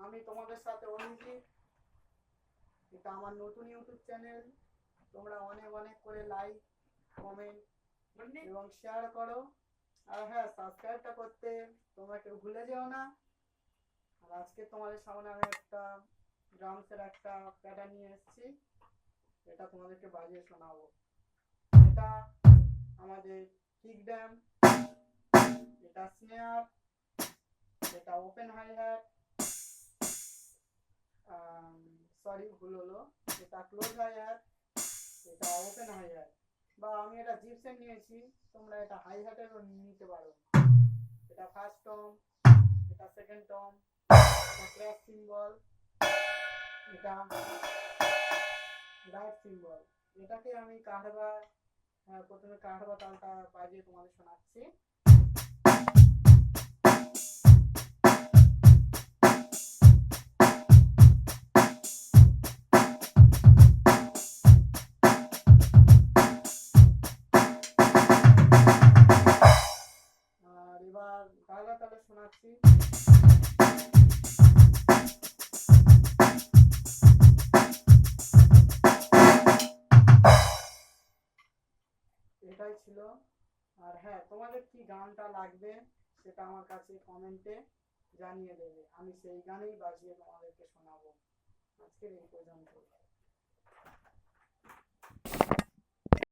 আমি তোমাদের সাথে অভিজিৎ। এটা আমার নতুন ইউটিউব চ্যানেল। তোমরা অনেক অনেক করে লাইক, কমেন্ট এবং শেয়ার করো। আর হ্যাঁ, সাবস্ক্রাইবটা করতে তোমরা কেউ ভুলে যেও না। আর আজকে তোমাদের সামনে আমি একটা ড্রামসের একটা প্যাটার্ন নিয়ে এসেছি, এটা তোমাদেরকে বাজিয়ে শোনাবো। এটা আমাদের কিক ড্যাম, এটা স্নেয়ার, এটা ওপেন হাই হ্যাট, সরি ভুল হলো, এটা ক্লোজ হাই হ্যাট, এটা ওপেন হাই হ্যাট, বা আমি এটা জিপসেন নিয়েছি, তোমরা এটা হাই হ্যাটেরও নিতে পারো। এটা ফার্স্ট টম, এটা সেকেন্ড টম, এটা ক্র্যাশ সিম্বল, এটা রাইট সিম্বল। এটাকে আমি কাঠবা, প্রথমে কাঠবা তালটা বাজিয়ে তোমাদের শোনাচ্ছি। আর এবার কাঠবা তালে শোনাচ্ছি। এটাই ছিল। আর হ্যাঁ, তোমাদের কি গানটা লাগবে সেটা আমার কাছে কমেন্টে জানিয়ে দেবে, আমি সেই গানেই বাজিয়ে তোমাদেরকে শোনাবো। আজকের এই পর্যন্ত।